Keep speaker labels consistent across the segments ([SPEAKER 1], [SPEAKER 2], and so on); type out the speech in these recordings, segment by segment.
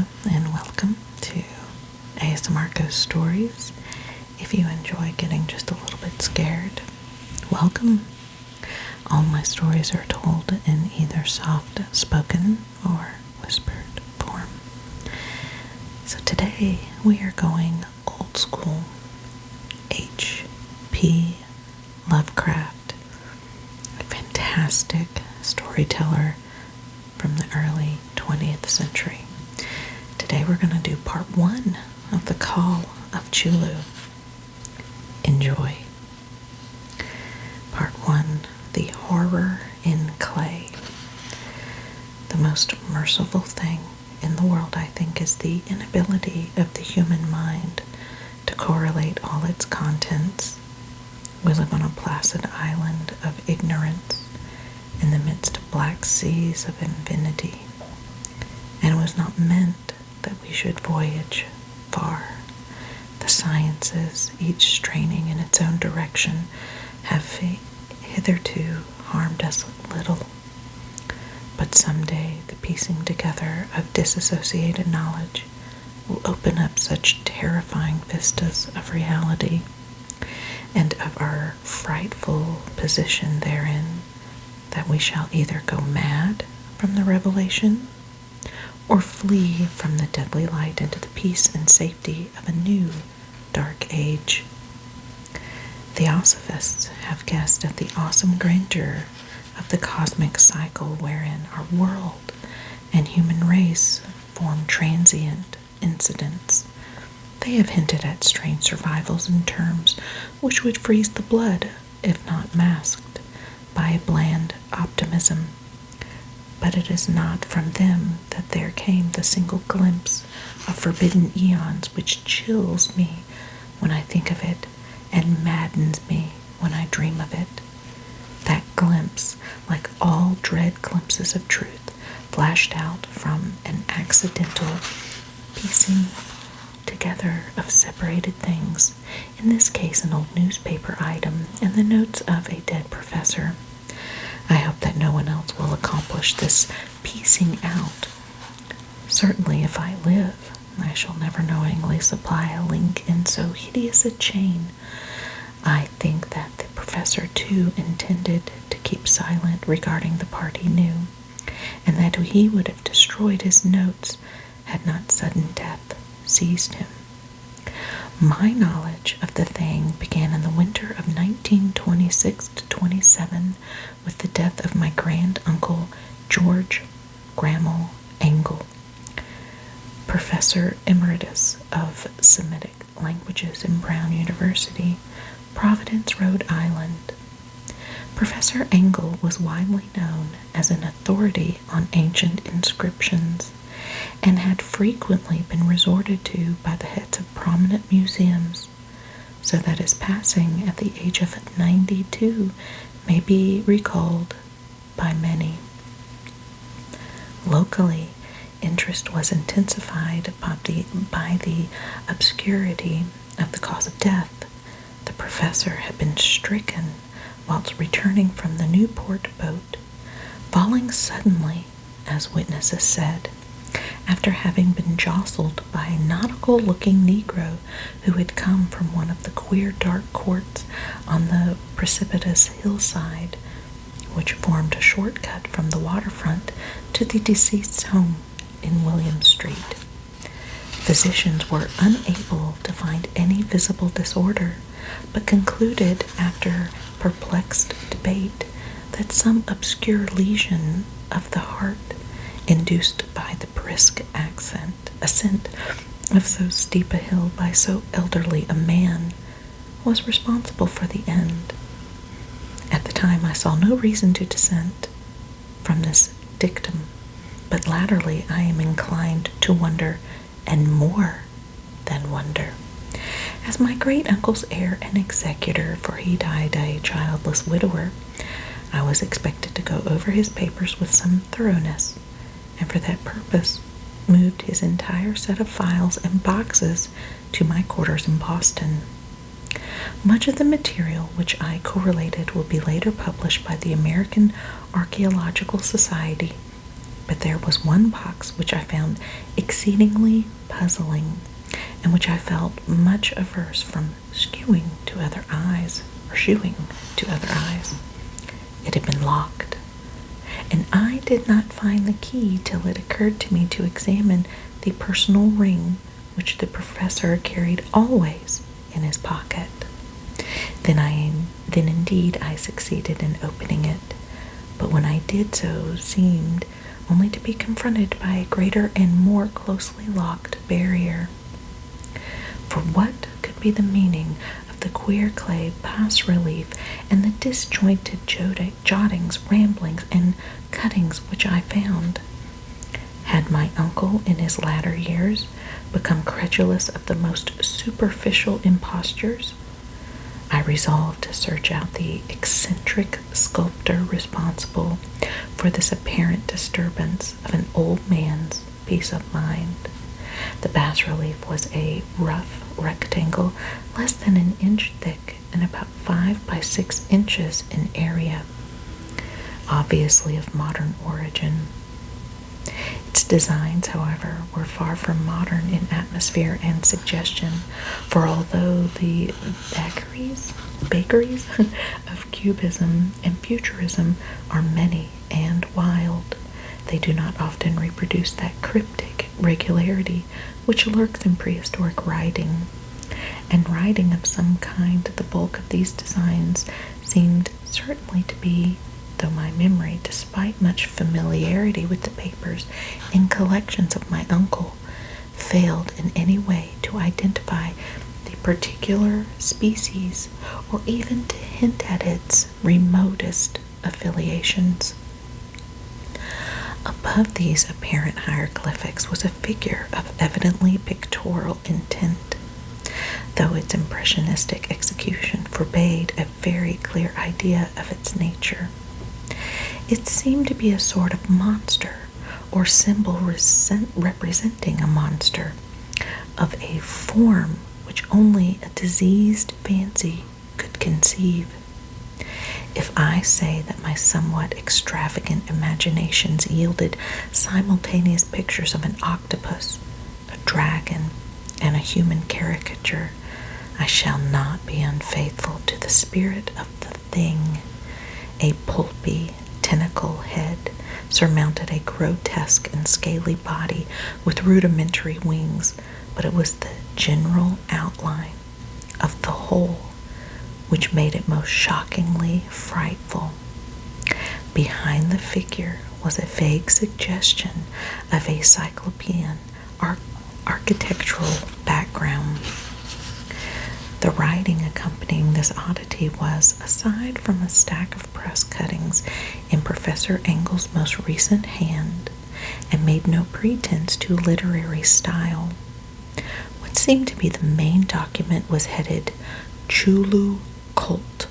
[SPEAKER 1] Hello and welcome to ASMR Ghost Stories. If you enjoy getting just a little bit scared, welcome. All my stories are told in either soft spoken or whispered form. So today we are going old school. H.P. Lovecraft, a fantastic storyteller from the early 20th century. Today we're going to do part 1 of the Call of Cthulhu. Enjoy. Part 1, The Horror in Clay. The most merciful thing in the world, I think, is the inability of the human mind to correlate all its contents. We live on a placid island of ignorance in the midst of black seas of infinity, and it was not meant that we should voyage far. The sciences, each straining in its own direction, have hitherto harmed us little. But someday the piecing together of disassociated knowledge will open up such terrifying vistas of reality and of our frightful position therein that we shall either go mad from the revelation or flee from the deadly light into the peace and safety of a new dark age. Theosophists have guessed at the awesome grandeur of the cosmic cycle wherein our world and human race form transient incidents. They have hinted at strange survivals in terms which would freeze the blood, if not masked by a bland optimism. But it is not from them that there came the single glimpse of forbidden eons which chills me when I think of it and maddens me when I dream of it. That glimpse, like all dread glimpses of truth, flashed out from an accidental piecing together of separated things, in this case an old newspaper item and the notes of a dead professor. I hope that no one else will accomplish this piecing out. Certainly if I live, I shall never knowingly supply a link in so hideous a chain. I think that the professor too intended to keep silent regarding the part he knew, and that he would have destroyed his notes had not sudden death seized him. My knowledge of the thing began in the winter of 1926-27 with the death of my grand-uncle George Grammel Engel, Professor Emeritus of Semitic Languages in Brown University, Providence, Rhode Island. Professor Engel was widely known as an authority on ancient inscriptions and had frequently been resorted to by the heads of prominent museums, so that his passing at the age of 92 may be recalled by many. Locally, interest was intensified by the obscurity of the cause of death. The professor had been stricken whilst returning from the Newport boat, falling suddenly, as witnesses said, after having been jostled by a nautical-looking Negro who had come from one of the queer dark courts on the precipitous hillside, which formed a shortcut from the waterfront to the deceased's home in William Street. Physicians were unable to find any visible disorder, but concluded after perplexed debate that some obscure lesion of the heart, induced by the brisk ascent of so steep a hill by so elderly a man, was responsible for the end. At the time I saw no reason to dissent from this dictum, but latterly I am inclined to wonder, and more than wonder. As my great-uncle's heir and executor, for he died a childless widower, I was expected to go over his papers with some thoroughness, and for that purpose moved his entire set of files and boxes to my quarters in Boston. Much of the material which I correlated will be later published by the American Archaeological Society, but there was one box which I found exceedingly puzzling, and which I felt much averse from shewing to other eyes. It had been locked, and I did not find the key till it occurred to me to examine the personal ring which the professor carried always in his pocket. Then indeed I succeeded in opening it, but when I did so seemed only to be confronted by a greater and more closely locked barrier. For what could be the meaning of the queer clay bas-relief and the disjointed jottings, ramblings, and cuttings which I found? Had my uncle in his latter years become credulous of the most superficial impostures? I resolved to search out the eccentric sculptor responsible for this apparent disturbance of an old man's peace of mind. The bas-relief was a rough rectangle less than an inch thick and about 5 by 6 inches in area, obviously of modern origin. Its designs, however, were far from modern in atmosphere and suggestion, for although the bakeries of Cubism and Futurism are many and wild, they do not often reproduce that cryptic regularity which lurks in prehistoric writing. And writing of some kind, the bulk of these designs seemed certainly to be, though my memory, despite much familiarity with the papers and collections of my uncle, failed in any way to identify the particular species or even to hint at its remotest affiliations. Above these apparent hieroglyphics was a figure of evidently pictorial intent, though its impressionistic execution forbade a very clear idea of its nature. It seemed to be a sort of monster, or symbol representing a monster, of a form which only a diseased fancy could conceive. If I say that my somewhat extravagant imaginations yielded simultaneous pictures of an octopus, a dragon, and a human caricature, I shall not be unfaithful to the spirit of the thing. A pulpy, tentacle head surmounted a grotesque and scaly body with rudimentary wings, but it was the general outline of the whole which made it most shockingly frightful. Behind the figure was a vague suggestion of a cyclopean architectural background. The writing accompanying this oddity was, aside from a stack of press cuttings in Professor Engel's most recent hand, and made no pretense to literary style. What seemed to be the main document was headed Chulu Cult,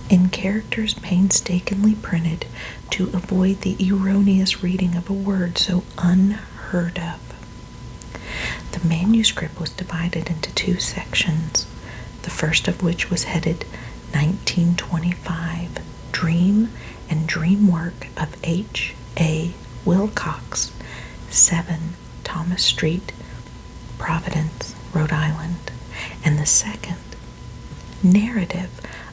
[SPEAKER 1] in characters painstakingly printed to avoid the erroneous reading of a word so unheard of. The manuscript was divided into 2 sections, the first of which was headed 1925, Dream and Dream Work of H.A. Wilcox, 7 Thomas Street, Providence, Rhode Island, and the second, Narrative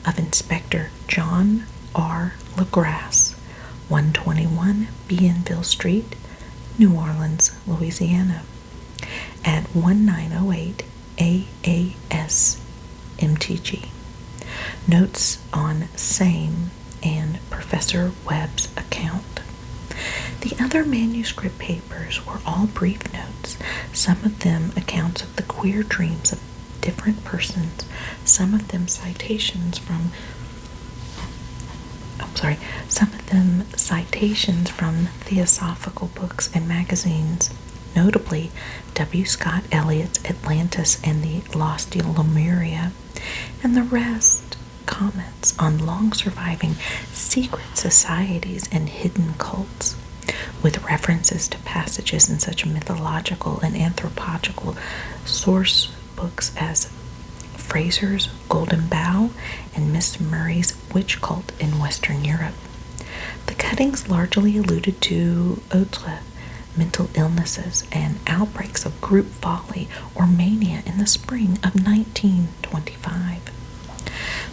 [SPEAKER 1] of Inspector John R. LaGrasse, 121 Bienville Street, New Orleans, Louisiana, at 1908 AAS MTG. Notes on same and Professor Webb's account. The other manuscript papers were all brief notes, some of them accounts of the queer dreams of different persons, some of them citations from theosophical books and magazines, notably W. Scott Eliot's Atlantis and the Lost Lemuria, and the rest comments on long-surviving secret societies and hidden cults, with references to passages in such mythological and anthropological source books as Fraser's Golden Bough and Miss Murray's Witch Cult in Western Europe. The cuttings largely alluded to autres, mental illnesses, and outbreaks of group folly or mania in the spring of 1925.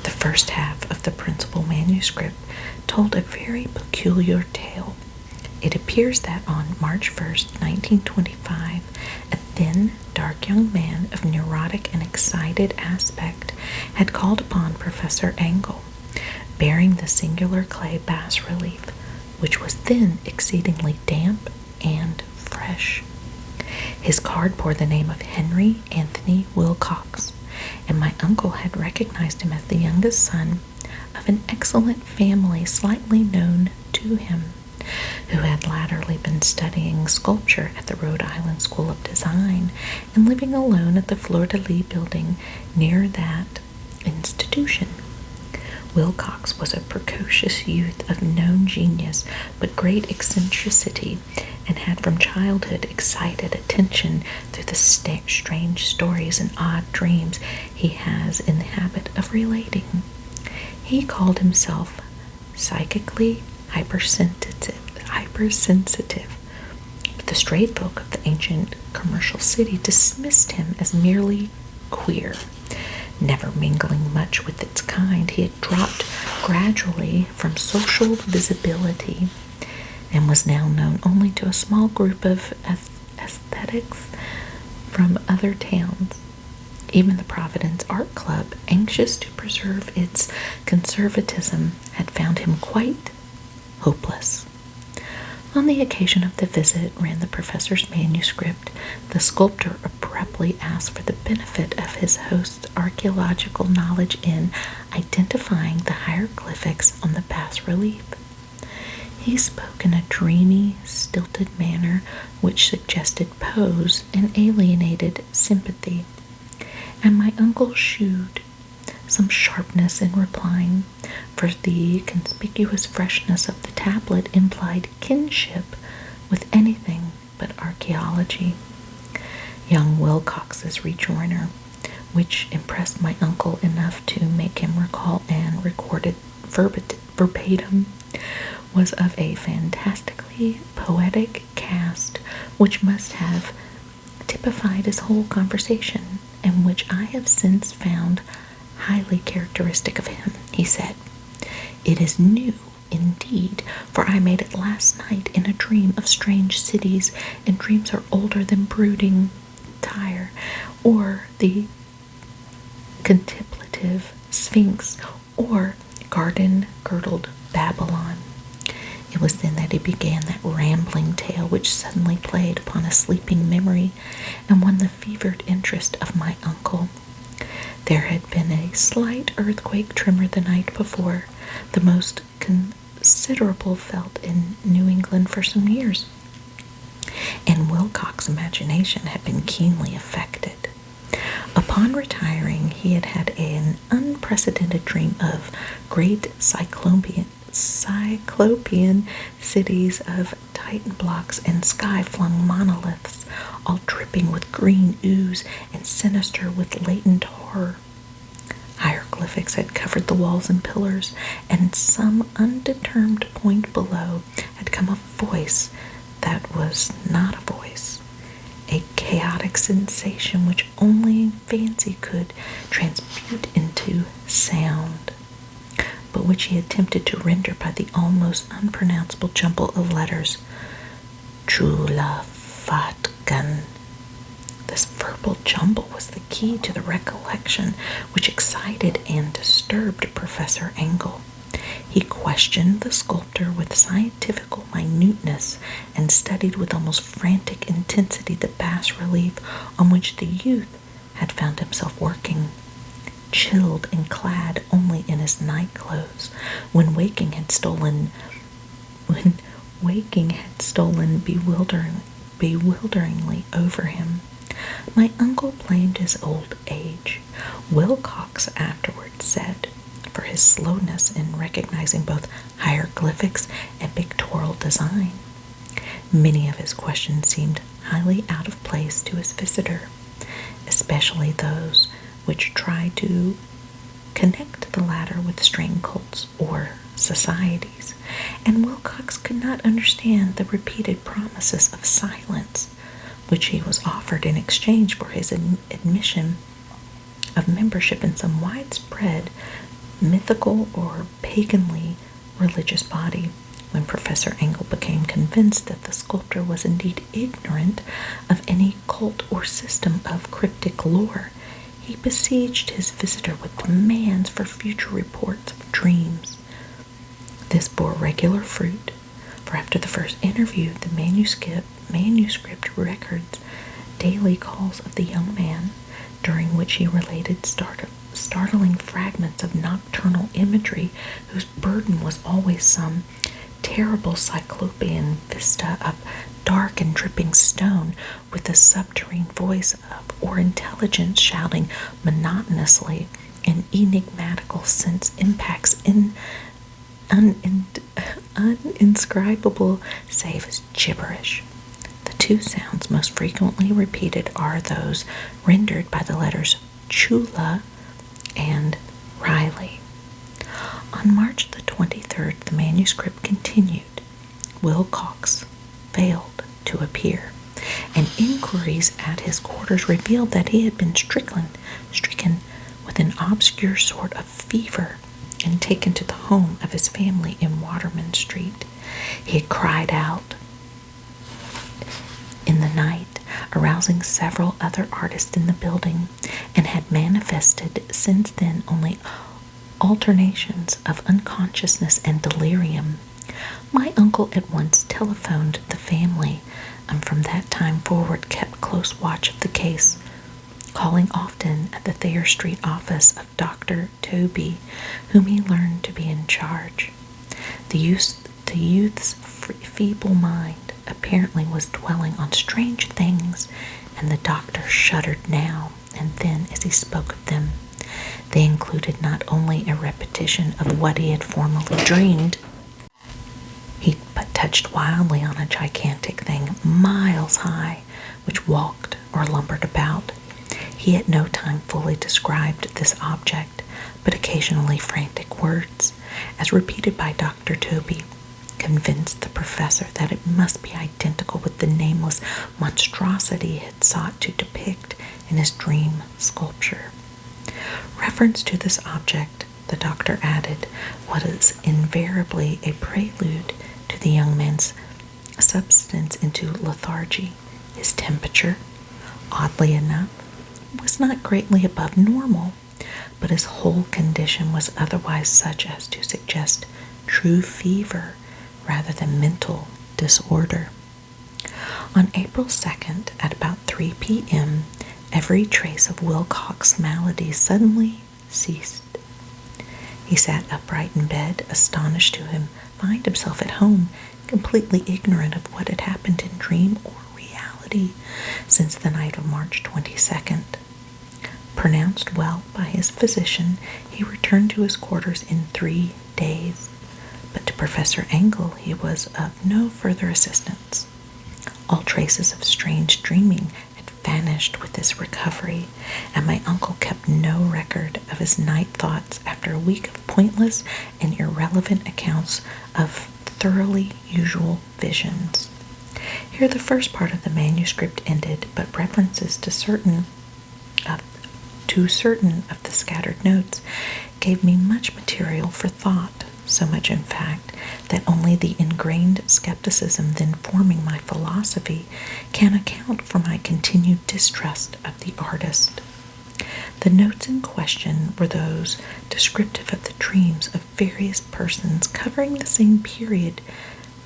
[SPEAKER 1] The first half of the principal manuscript told a very peculiar tale. It appears that on March 1st, 1925, a thin, dark young man of neurotic and excited aspect had called upon Professor Engel, bearing the singular clay bas-relief, which was then exceedingly damp and fresh. His card bore the name of Henry Anthony Wilcox, and my uncle had recognized him as the youngest son of an excellent family slightly known to him, who had latterly been studying sculpture at the Rhode Island School of Design and living alone at the Fleur-de-Lis building near that institution. Wilcox was a precocious youth of known genius but great eccentricity, and had from childhood excited attention through the strange stories and odd dreams he has in the habit of relating. He called himself psychically hypersensitive, but the straight folk of the ancient commercial city dismissed him as merely queer. Never mingling much with its kind, he had dropped gradually from social visibility and was now known only to a small group of aesthetics from other towns. Even the Providence Art Club, anxious to preserve its conservatism, had found him quite hopeless. On the occasion of the visit, ran the professor's manuscript, the sculptor abruptly asked for the benefit of his host's archaeological knowledge in identifying the hieroglyphics on the bas-relief. He spoke in a dreamy, stilted manner which suggested pose and alienated sympathy, and my uncle shewed some sharpness in replying, for the conspicuous freshness of the tablet implied kinship with anything but archaeology. Young Wilcox's rejoinder, which impressed my uncle enough to make him recall and record it verbatim, was of a fantastically poetic cast which must have typified his whole conversation, and which I have since found highly characteristic of him. He said, "It is new, indeed, for I made it last night in a dream of strange cities, and dreams are older than brooding Tyre, or the contemplative Sphinx, or garden-girdled Babylon." It was then that he began that rambling tale which suddenly played upon a sleeping memory and won the fevered interest of my uncle. There had been a slight earthquake tremor the night before, the most considerable felt in New England for some years, and Wilcox's imagination had been keenly affected. Upon retiring, he had had an unprecedented dream of great cyclopean cities of Titan blocks and sky-flung monoliths, all dripping with green ooze and sinister with latent horror. Hieroglyphics had covered the walls and pillars, and some undetermined point below had come a voice that was not a voice, a chaotic sensation which only fancy could transmute into sound, but which he attempted to render by the almost unpronounceable jumble of letters. Chulafatgan. This verbal jumble was the key to the recollection which excited and disturbed Professor Engel. He questioned the sculptor with scientifical minuteness and studied with almost frantic intensity the bas-relief on which the youth had found himself working, chilled and clad only in his night clothes, when waking had stolen bewilderingly over him. My uncle blamed his old age. Wilcox afterwards said, for his slowness in recognizing both hieroglyphics and pictorial design. Many of his questions seemed highly out of place to his visitor, especially those which tried to connect the latter with strain cults or societies, and Wilcox could not understand the repeated promises of silence, which he was offered in exchange for his admission of membership in some widespread mythical or paganly religious body. When Professor Engel became convinced that the sculptor was indeed ignorant of any cult or system of cryptic lore, he besieged his visitor with demands for future reports of dreams. This bore regular fruit, for after the first interview, the manuscript records daily calls of the young man, during which he related startling fragments of nocturnal imagery whose burden was always some terrible cyclopean vista of dark and dripping stone, with a subterranean voice or intelligence shouting monotonously in enigmatical sense impacts uninscribable save as gibberish. The two sounds most frequently repeated are those rendered by the letters Chula and Riley. On March the 23rd, the manuscript continued. Wilcox failed to appear, and inquiries at his quarters revealed that he had been stricken with an obscure sort of fever and taken to the home of his family in Waterman Street. He had cried out in the night, arousing several other artists in the building, and had manifested since then only alternations of unconsciousness and delirium. My uncle at once telephoned the family, and from that time forward kept close watch of the case, calling often at the Thayer Street office of Dr. Toby, whom he learned to be in charge. The youth's feeble mind apparently was dwelling on strange things, and the doctor shuddered now and then as he spoke of them. They included not only a repetition of what he had formerly dreamed, but touched wildly on a gigantic thing miles high, which walked or lumbered about. He at no time fully described this object, but occasionally frantic words, as repeated by Dr. Toby, convinced the professor that it must be identical with the nameless monstrosity he had sought to depict in his dream sculpture. Reference to this object, the doctor added, was invariably a prelude to the young man's subsidence into lethargy. His temperature, oddly enough, was not greatly above normal, but his whole condition was otherwise such as to suggest true fever rather than mental disorder. On April 2nd, at about 3 p.m., every trace of Wilcox's malady suddenly ceased. He sat upright in bed, astonished to find himself at home, completely ignorant of what had happened in dream or reality since the night of March 22nd. Pronounced well by his physician, he returned to his quarters in 3 days, but to Professor Engel he was of no further assistance. All traces of strange dreaming had vanished with his recovery, and my uncle kept no record of his night thoughts after a week of pointless and irrelevant accounts of thoroughly usual visions. Here the first part of the manuscript ended, but references to certain of the scattered notes gave me much material for thought, so much in fact that only the ingrained skepticism then forming my philosophy can account for my continued distrust of the artist. The notes in question were those descriptive of the dreams of various persons covering the same period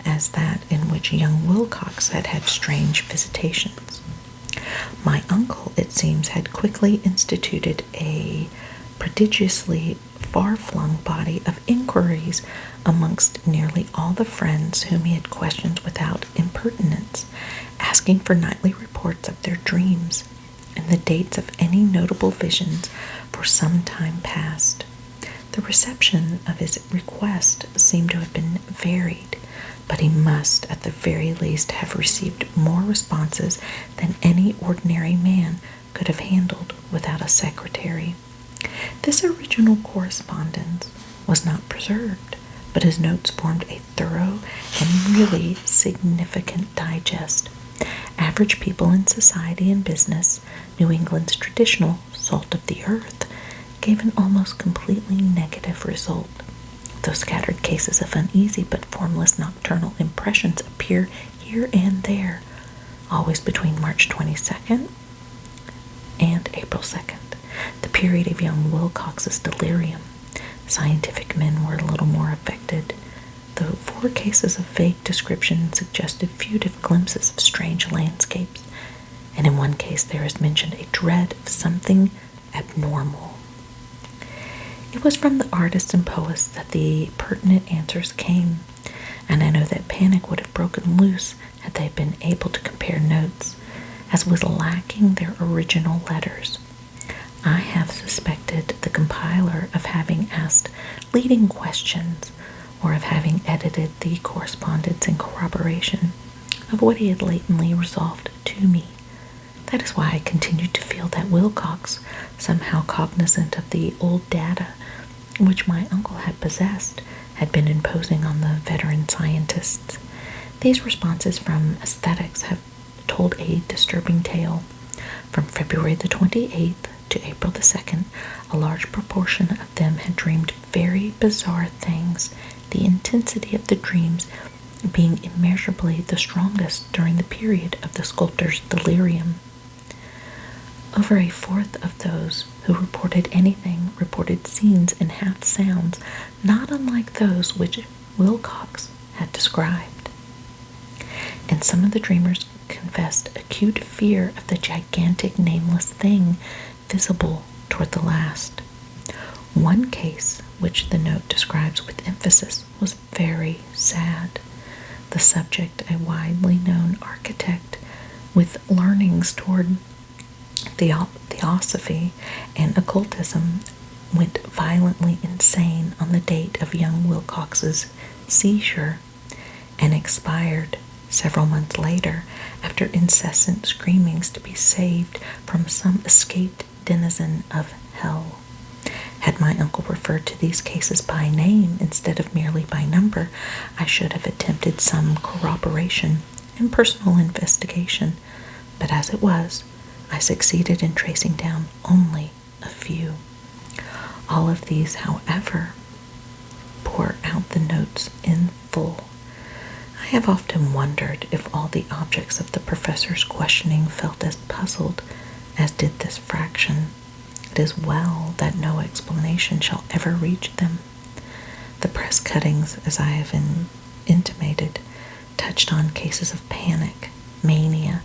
[SPEAKER 1] as that in which young Wilcox had had strange visitations. My uncle, it seems, had quickly instituted a prodigiously far-flung body of inquiries amongst nearly all the friends whom he had questioned without impertinence, asking for nightly reports of their dreams and the dates of any notable visions for some time past. The reception of his request seemed to have been varied, but he must at the very least have received more responses than any ordinary man could have handled without a secretary. This original correspondence was not preserved, but his notes formed a thorough and really significant digest. Average people in society and business, New England's traditional salt of the earth, gave an almost completely negative result. Though scattered cases of uneasy but formless nocturnal impressions appear here and there, always between March 22nd and April 2nd, the period of young Wilcox's delirium. Scientific men were a little more affected, though 4 cases of vague description suggested furtive glimpses of strange landscapes, and in one case there is mentioned a dread of something abnormal. It was from the artists and poets that the pertinent answers came, and I know that panic would have broken loose had they been able to compare notes, as was lacking their original letters. I have suspected the compiler of having asked leading questions, or of having edited the correspondence in corroboration of what he had latently resolved to me. That is why I continued to feel that Wilcox, somehow cognizant of the old data which my uncle had possessed, had been imposing on the veteran scientists. These responses from aesthetics have told a disturbing tale. From February the 28th to April the 2nd, a large proportion of them had dreamed very bizarre things, the intensity of the dreams being immeasurably the strongest during the period of the sculptor's delirium. Over a fourth of those who reported anything reported scenes and half sounds not unlike those which Wilcox had described. And some of the dreamers confessed acute fear of the gigantic nameless thing visible toward the last. One case, which the note describes with emphasis, was very sad. The subject, a widely known architect with learnings toward theosophy and occultism, went violently insane on the date of young Wilcox's seizure and expired several months later after incessant screamings to be saved from some escaped denizen of hell. Had my uncle referred to these cases by name instead of merely by number, I should have attempted some corroboration and personal investigation, but as it was, I succeeded in tracing down only a few. All of these, however, bore out the notes in full. I have often wondered if all the objects of the professor's questioning felt as puzzled as did this fraction. It is well that no explanation shall ever reach them. The press cuttings, as I have intimated, touched on cases of panic, mania,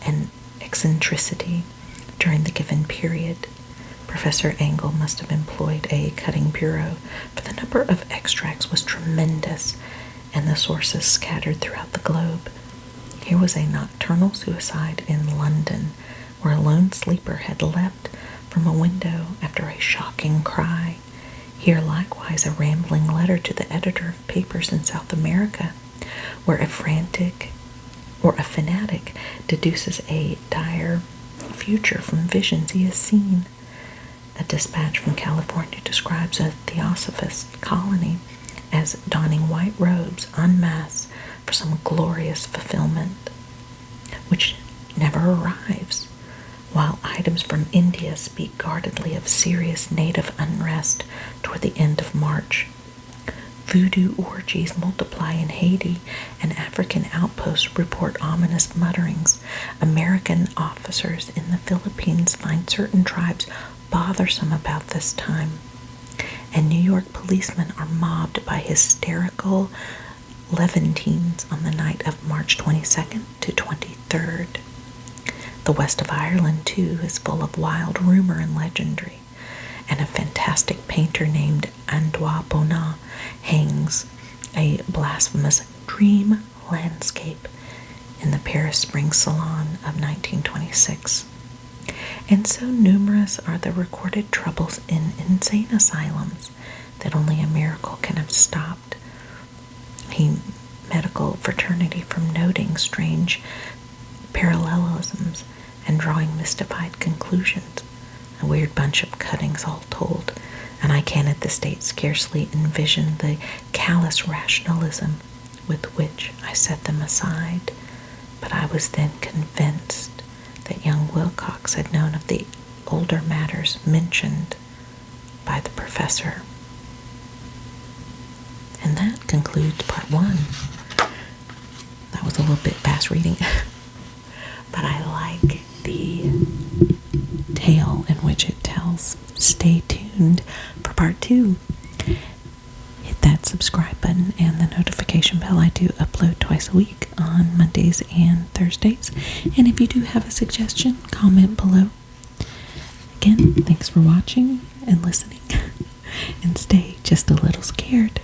[SPEAKER 1] and eccentricity during the given period. Professor Engel must have employed a cutting bureau, for the number of extracts was tremendous, and the sources scattered throughout the globe. Here was a nocturnal suicide in London, where a lone sleeper had leapt from a window after a shocking cry. Here likewise a rambling letter to the editor of papers in South America, where a fanatic deduces a dire future from visions he has seen. A dispatch from California describes a theosophist colony as donning white robes en masse for some glorious fulfillment, which never arrives, while items from India speak guardedly of serious native unrest toward the end of March. Voodoo orgies multiply in Haiti, and African outposts report ominous mutterings. American officers in the Philippines find certain tribes bothersome about this time, and New York policemen are mobbed by hysterical Levantines on the night of March 22nd to 23rd. The west of Ireland, too, is full of wild rumor and legendary, and a fantastic painter named Andois Bonnat hangs a blasphemous dream landscape in the Paris Spring Salon of 1926. And so numerous are the recorded troubles in insane asylums that only a miracle can have stopped a medical fraternity from noting strange parallelisms and drawing mystified conclusions. A weird bunch of cuttings all told. and I can at this date scarcely envision the callous rationalism with which I set them aside, but I was then convinced that young Wilcox had known of the older matters mentioned by the professor. And that concludes part 1. That was a little bit fast reading, but I like the tale in which it tells. Stay tuned for part 2. Hit that subscribe button and the notification bell. I do upload twice a week on Mondays and Thursdays. And if you do have a suggestion, comment below. Again, thanks for watching and listening. And stay just a little scared.